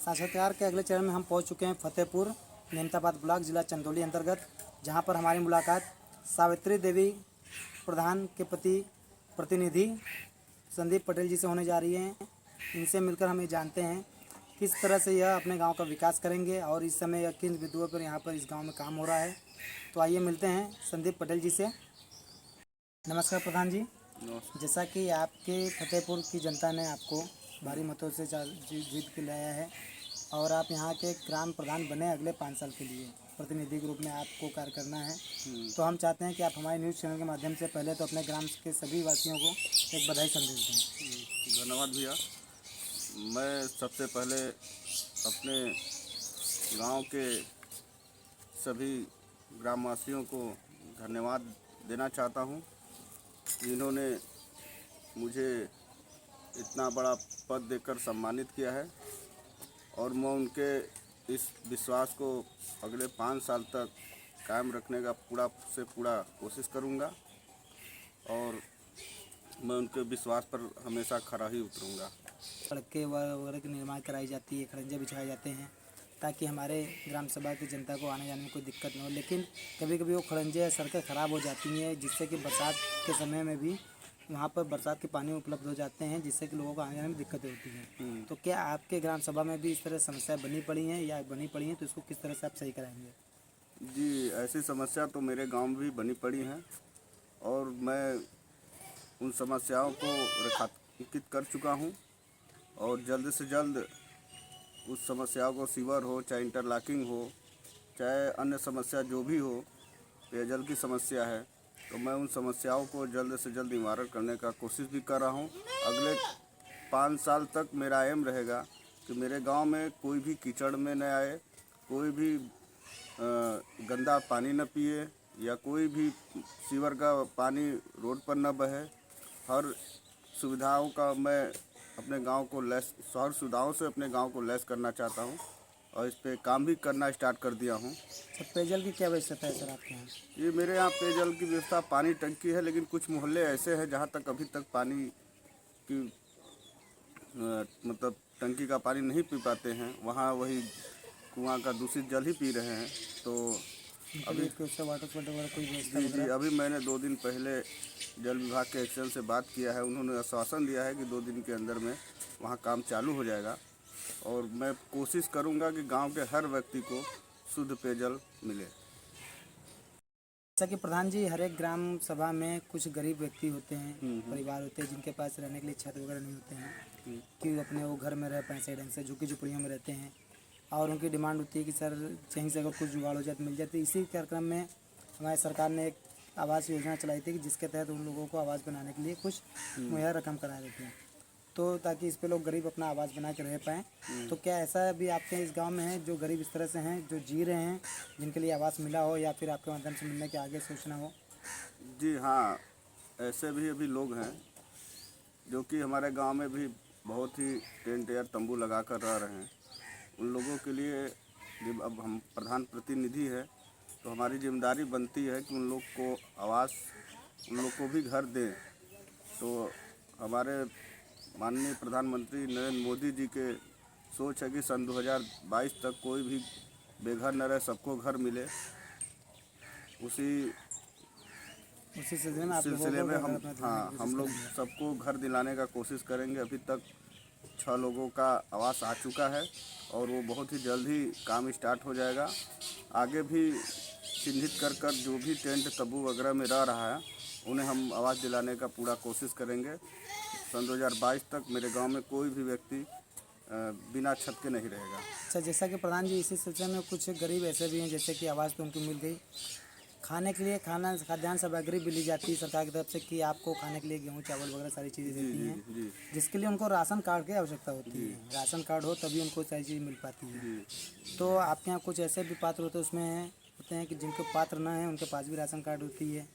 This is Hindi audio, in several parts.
साक्षात्कार के अगले चरण में हम पहुंच चुके हैं फतेहपुर नेमताबाद ब्लॉक जिला चंदौली अंतर्गत, जहां पर हमारी मुलाकात सावित्री देवी प्रधान के प्रतिनिधि संदीप पटेल जी से होने जा रही है। इनसे मिलकर हम ये जानते हैं किस तरह से यह अपने गांव का विकास करेंगे और इस समय यह किन बिंदुओं पर यहाँ पर इस गांव में काम हो रहा है। तो आइए मिलते हैं संदीप पटेल जी से। नमस्कार प्रधान जी। जैसा कि आपके फतेहपुर की जनता ने आपको भारी मतों से जीत के लाया है और आप यहाँ के ग्राम प्रधान बने अगले 5 साल के लिए, प्रतिनिधि के रूप में आपको कार्य करना है। तो हम चाहते हैं कि आप हमारे न्यूज़ चैनल के माध्यम से पहले तो अपने ग्राम के सभी वासियों को एक बधाई संदेश दें। धन्यवाद भैया। मैं सबसे पहले अपने गांव के सभी ग्रामवासियों को धन्यवाद देना चाहता हूं, जिन्होंने मुझे इतना बड़ा पद देकर सम्मानित किया है और मैं उनके इस विश्वास को अगले 5 साल तक कायम रखने का पूरा से पूरा कोशिश करूंगा और मैं उनके विश्वास पर हमेशा खरा ही उतरूंगा। सड़कें वगैरह की निर्माण कराई जाती है, खड़ंजे बिछाए जाते हैं ताकि हमारे ग्राम सभा की जनता को आने जाने में कोई दिक्कत न हो। लेकिन कभी कभी वो खड़ंजे सड़कें ख़राब हो जाती हैं, जिससे कि बरसात के समय में भी वहाँ पर बरसात के पानी उपलब्ध हो जाते हैं, जिससे कि लोगों को आने जाने में दिक्कतें होती हैं। तो क्या आपके ग्राम सभा में भी इस तरह समस्याएं बनी पड़ी हैं या बनी पड़ी हैं, तो इसको किस तरह से आप सही कराएंगे? जी, ऐसी समस्या तो मेरे गांव में भी बनी पड़ी हैं और मैं उन समस्याओं को रेखांकित कर चुका हूं और जल्द से जल्द उस समस्याओं को सीवर हो, चाहे इंटरलॉकिंग हो, चाहे अन्य समस्या जो भी हो, पेयजल की समस्या है, तो मैं उन समस्याओं को जल्द से जल्द निवारण करने का कोशिश भी कर रहा हूं। अगले 5 साल तक मेरा एम रहेगा कि मेरे गांव में कोई भी कीचड़ में न आए, कोई भी गंदा पानी न पिए या कोई भी सीवर का पानी रोड पर न बहे। हर सुविधाओं का मैं अपने गांव को लैस हर सुविधाओं से अपने गांव को लैस करना चाहता हूं और इस पे काम भी करना स्टार्ट कर दिया हूं। सर, पेयजल की क्या व्यवस्था है सर आपके यहाँ? ये मेरे यहाँ पेयजल की व्यवस्था पानी टंकी है, लेकिन कुछ मोहल्ले ऐसे हैं जहाँ तक अभी तक पानी की मतलब टंकी का पानी नहीं पी पाते हैं, वहाँ वही कुआं का दूषित जल ही पी रहे हैं। तो अभी वाटर वगैरह कोई व्यवस्था? जी, अभी मैंने 2 दिन पहले जल विभाग के एक्शन से बात किया है। उन्होंने आश्वासन दिया है कि 2 दिन के अंदर में वहाँ काम चालू हो जाएगा और मैं कोशिश करूँगा कि गांव के हर व्यक्ति को शुद्ध पेयजल मिले। जैसा कि प्रधान जी, हर एक ग्राम सभा में कुछ गरीब व्यक्ति होते हैं, परिवार होते हैं जिनके पास रहने के लिए छत वगैरह नहीं होते हैं कि अपने वो घर में रह पाएँ सही ढंग से, झुग्गी झुपड़ियों में रहते हैं और उनकी डिमांड होती है कि सर कहीं से अगर कुछ जुगाड़ हो जाए तो मिल जाती है। इसी कार्यक्रम में हमारी सरकार ने एक आवास योजना चलाई थी कि जिसके तहत उन लोगों को आवास बनाने के लिए कुछ मुहैया रकम करा देती है, तो ताकि इस पे लोग गरीब अपना आवास बना के रह पाएँ। तो क्या ऐसा भी आपके इस गांव में है जो गरीब इस तरह से हैं जो जी रहे हैं, जिनके लिए आवास मिला हो या फिर आपके माध्यम से मिलने के आगे सोचना हो? जी हाँ, ऐसे भी अभी लोग हैं जो कि हमारे गांव में भी बहुत ही टेंट या तंबू लगा कर रह रहे हैं। उन लोगों के लिए जब अब हम प्रधान प्रतिनिधि हैं तो हमारी जिम्मेदारी बनती है कि उन लोग को आवास, उन लोग को भी घर दें। तो हमारे माननीय प्रधानमंत्री नरेंद्र मोदी जी के सोच है कि सन 2022 तक कोई भी बेघर न रहे, सबको घर मिले। उसी सिलसिले में हम लोग सबको घर दिलाने का कोशिश करेंगे। अभी तक 6 लोगों का आवास आ चुका है और वो बहुत ही जल्द ही काम स्टार्ट हो जाएगा। आगे भी चिन्हित कर जो भी टेंट तंबू वगैरह में रह रहा है उन्हें हम आवास दिलाने का पूरा कोशिश करेंगे। सन 2022 तक मेरे गांव में कोई भी व्यक्ति बिना छत के नहीं रहेगा। अच्छा, जैसा कि प्रधान जी, इसी सिलसिले में कुछ गरीब ऐसे भी हैं जैसे कि आवाज़ तो उनको मिल गई, खाने के लिए खाद्यान्न सामग्री भी ली जाती है सरकार की तरफ से कि आपको खाने के लिए गेहूँ चावल वगैरह सारी चीज़ें देती हैं, जिसके लिए उनको राशन कार्ड की आवश्यकता होती है। राशन कार्ड हो तभी उनको सारी चीज़ मिल पाती है। तो आपके यहाँ कुछ ऐसे भी पात्र होते हैं कि जिनके पात्र ना हैं उनके पास भी राशन कार्ड होती है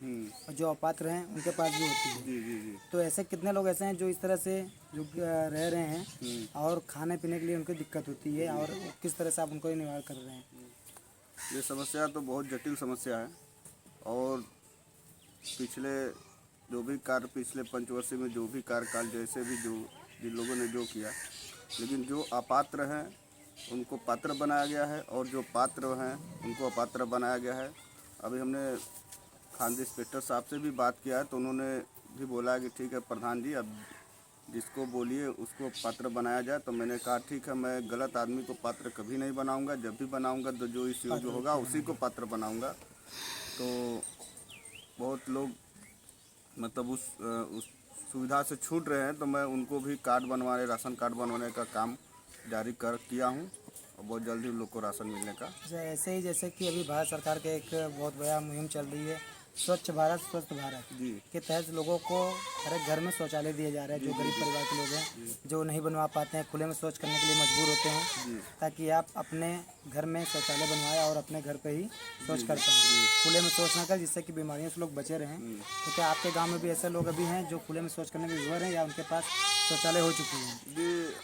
और जो अपात्र हैं उनके पास भी होती है। तो ऐसे कितने लोग ऐसे हैं जो इस तरह से जो रह रहे हैं और खाने पीने के लिए उनको दिक्कत होती है और किस तरह से आप उनको निवारण कर रहे हैं? ये समस्या तो बहुत जटिल समस्या है और पिछले जो भी कार्य पिछले पंचवर्षीय में जो भी कार्यकाल जैसे भी जो जिन लोगों ने जो किया, लेकिन जो अपात्र हैं उनको पात्र बनाया गया है और जो पात्र हैं उनको अपात्र बनाया गया है। अभी हमने खानदी इंस्पेक्टर साहब से भी बात किया है तो उन्होंने भी बोला कि ठीक है प्रधान जी, अब जिसको बोलिए उसको पात्र बनाया जाए। तो मैंने कहा ठीक है, मैं गलत आदमी को पात्र कभी नहीं बनाऊंगा, जब भी बनाऊंगा तो जो इस योग्य होगा उसी को पात्र बनाऊंगा। तो बहुत लोग मतलब उस सुविधा से छूट रहे हैं, तो मैं उनको भी राशन कार्ड बनवाने का काम जारी किया हूँ और बहुत जल्दी उन लोग को राशन मिलने का। ऐसे ही जैसे कि अभी भारत सरकार के एक बहुत बड़ा मुहिम चल रही है, स्वच्छ भारत स्वस्थ भारत जी के तहत लोगों को हर एक घर में शौचालय दिए जा रहे हैं। जो गरीब परिवार के लोग हैं, जो नहीं बनवा पाते हैं, खुले में शौच करने के लिए मजबूर होते हैं, ताकि आप अपने घर में शौचालय बनवाएं और अपने घर पे ही शौच कर पाएँ, खुले में शौच ना करें, जिससे कि बीमारियों से लोग बचे रहें। तो क्या आपके गाँव में भी ऐसे लोग अभी हैं जो खुले में शौच करने में विवश हैं या उनके पास शौचालय हो चुकी है? जी,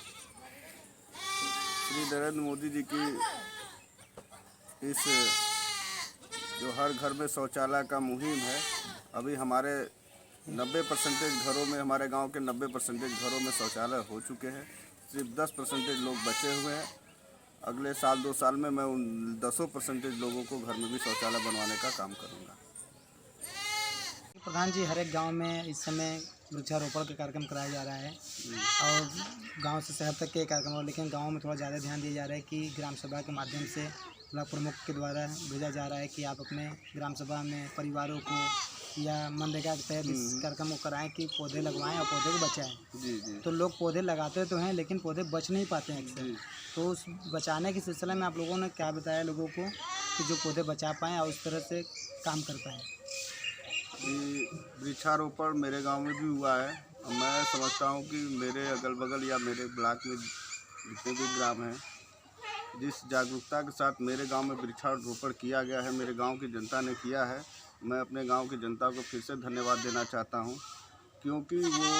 श्री नरेंद्र मोदी जी की इस जो हर घर में शौचालय का मुहिम है, अभी हमारे 90% घरों में, हमारे गांव के 90% घरों में शौचालय हो चुके हैं। सिर्फ 10% लोग बचे हुए हैं। अगले साल 2 साल में मैं उन 10% लोगों को घर में भी शौचालय बनवाने का काम करूंगा। प्रधान जी, हर एक गांव में इस समय वृक्षारोपण का कार्यक्रम कराया जा रहा है और गांव से शहर तक के कार्यक्रम हो, लेकिन गांव में थोड़ा ज़्यादा ध्यान दिया जा रहा है कि ग्राम सभा के माध्यम से ब्लॉक प्रमुख के द्वारा भेजा जा रहा है कि आप अपने ग्राम सभा में परिवारों को या मनरेगा के तहत इस कार्यक्रम को कराएं कि पौधे लगवाएं और पौधे को बचाएं। जी जी। तो लोग पौधे लगाते तो हैं, लेकिन पौधे बच नहीं पाते हैं अक्सर। तो उस बचाने के सिलसिले में आप लोगों ने क्या बताया लोगों को कि जो पौधे बचा पाएँ और उस तरह से काम कर पाएँ? वृक्षारोपण मेरे गांव में भी हुआ है और मैं समझता हूं कि मेरे अगल बगल या मेरे ब्लॉक में जितने भी ग्राम हैं, जिस जागरूकता के साथ मेरे गांव में वृक्षारोपण किया गया है, मेरे गांव की जनता ने किया है, मैं अपने गांव की जनता को फिर से धन्यवाद देना चाहता हूं, क्योंकि वो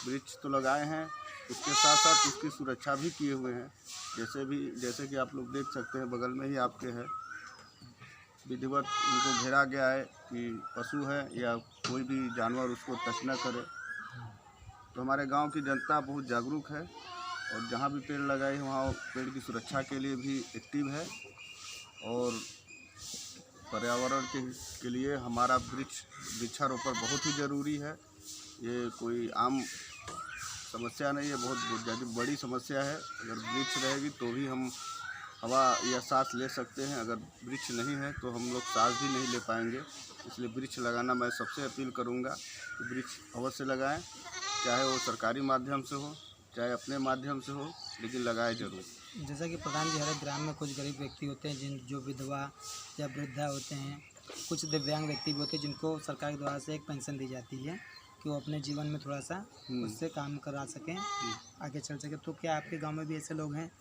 वृक्ष तो लगाए हैं, उसके साथ साथ उसकी सुरक्षा भी किए हुए हैं। जैसे कि आप लोग देख सकते हैं, बगल में ही आपके है, विधिवत उनको घेरा गया है कि पशु है या कोई भी जानवर उसको टच न करे। तो हमारे गांव की जनता बहुत जागरूक है और जहां भी पेड़ लगाए हैं वहाँ पेड़ की सुरक्षा के लिए भी एक्टिव है। और पर्यावरण के लिए हमारा वृक्षारोपण बहुत ही ज़रूरी है। ये कोई आम समस्या नहीं है, बहुत ज़्यादा बड़ी समस्या है। अगर वृक्ष रहेगी तो भी हम हवा या सांस ले सकते हैं, अगर वृक्ष नहीं है तो हम लोग सांस भी नहीं ले पाएंगे। इसलिए वृक्ष लगाना मैं सबसे अपील करूंगा कि वृक्ष अवश्य लगाएं, चाहे वो सरकारी माध्यम से हो चाहे अपने माध्यम से हो, लेकिन लगाए जरूर। जैसा कि प्रधान जी, हर एक ग्राम में कुछ गरीब व्यक्ति होते हैं जो विधवा या वृद्धा होते हैं, कुछ दिव्यांग व्यक्ति भी होते हैं जिनको सरकार के द्वारा से एक पेंशन दी जाती है कि वो अपने जीवन में थोड़ा सा उससे काम करा सकें, आगे चल सकें। तो क्या आपके गाँव में भी ऐसे लोग हैं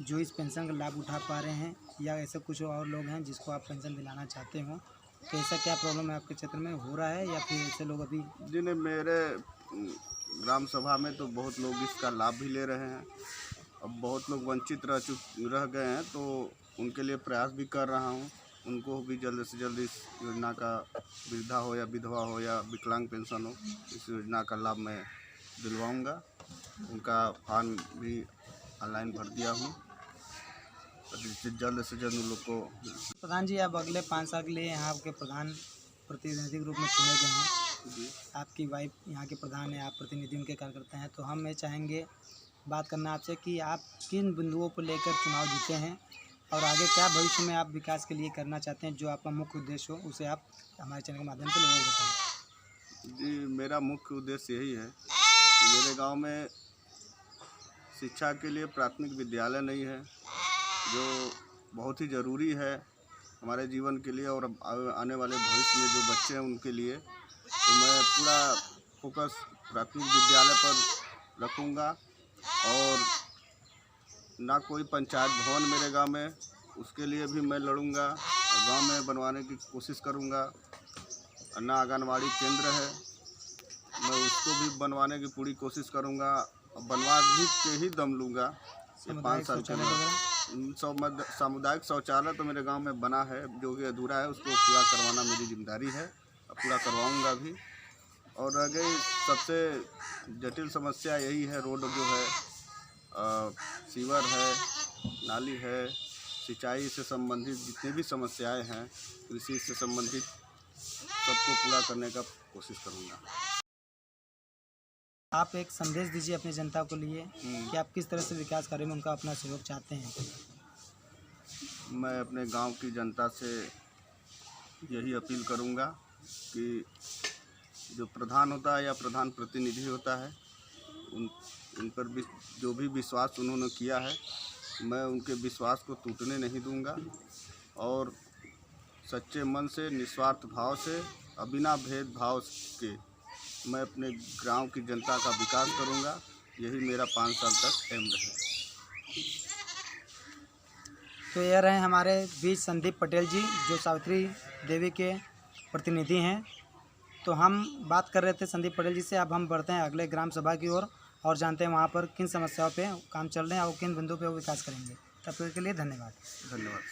जो इस पेंशन का लाभ उठा पा रहे हैं या ऐसे कुछ और लोग हैं जिसको आप पेंशन दिलाना चाहते हो? तो ऐसा क्या प्रॉब्लम है आपके क्षेत्र में हो रहा है या फिर ऐसे लोग अभी? जी नहीं, मेरे ग्राम सभा में तो बहुत लोग इसका लाभ भी ले रहे हैं। अब बहुत लोग वंचित रह गए हैं, तो उनके लिए प्रयास भी कर रहा हूँ। उनको भी जल्द से जल्द इस योजना का, वृद्धा हो या विधवा हो या विकलांग पेंशन हो, इस योजना का लाभ मैं दिलवाऊँगा। उनका फॉर्म भी ऑनलाइन भर दिया हूँ, जल्द से जल्द उन लोग को। प्रधान जी, आप अगले 5 साल के लिए यहाँ आपके प्रधान प्रतिनिधि के रूप में चुने गए हैं। जी। आपकी वाइफ यहाँ के प्रधान है, आप प्रतिनिधि उनके कार्यकर्ता हैं। तो हम ये चाहेंगे बात करना आपसे कि आप किन बिंदुओं को लेकर चुनाव जीते हैं और आगे क्या भविष्य में आप विकास के लिए करना चाहते हैं, जो आपका मुख्य उद्देश्य हो, उसे आप हमारे चैनल के माध्यम से लोगों को बताएं। जी, मेरा मुख्य उद्देश्य यही है कि मेरे गांव में शिक्षा के लिए प्राथमिक विद्यालय नहीं है, जो बहुत ही ज़रूरी है हमारे जीवन के लिए और आने वाले भविष्य में जो बच्चे हैं उनके लिए। तो मैं पूरा फोकस प्राथमिक विद्यालय पर रखूँगा और ना कोई पंचायत भवन मेरे गांव में, उसके लिए भी मैं लड़ूंगा, गांव में बनवाने की कोशिश करूंगा। ना आंगनवाड़ी केंद्र है, मैं उसको भी बनवाने की पूरी कोशिश करूंगा, बनवा भी के ही दम लूँगा। ये 5 साल के बाद सामुदायिक शौचालय तो मेरे गांव में बना है, जो कि अधूरा है, उसको पूरा करवाना मेरी जिम्मेदारी है, पूरा करवाऊंगा भी। और रह गई सबसे जटिल समस्या यही है, रोड जो है सीवर है, नाली है, सिंचाई से संबंधित जितने भी समस्याएं हैं, कृषि से संबंधित सबको पूरा करने का कोशिश करूँगा। आप एक संदेश दीजिए अपनी जनता को लिए कि आप किस तरह से विकास कार्य में उनका अपना सहयोग चाहते हैं। मैं अपने गांव की जनता से यही अपील करूंगा कि जो प्रधान होता है या प्रधान प्रतिनिधि होता है, उन पर भी जो भी विश्वास उन्होंने किया है, मैं उनके विश्वास को टूटने नहीं दूंगा और सच्चे मन से, निस्वार्थ भाव से, बिना भेदभाव के मैं अपने गांव की जनता का विकास करूंगा। यही मेरा 5 साल तक एम रहे। तो यह रहे हमारे बीच संदीप पटेल जी, जो सावित्री देवी के प्रतिनिधि हैं। तो हम बात कर रहे थे संदीप पटेल जी से। अब हम बढ़ते हैं अगले ग्राम सभा की ओर और जानते हैं वहाँ पर किन समस्याओं पे काम चल रहे हैं और किन बिंदुओं पे वो विकास करेंगे। तब तक के लिए धन्यवाद। धन्यवाद।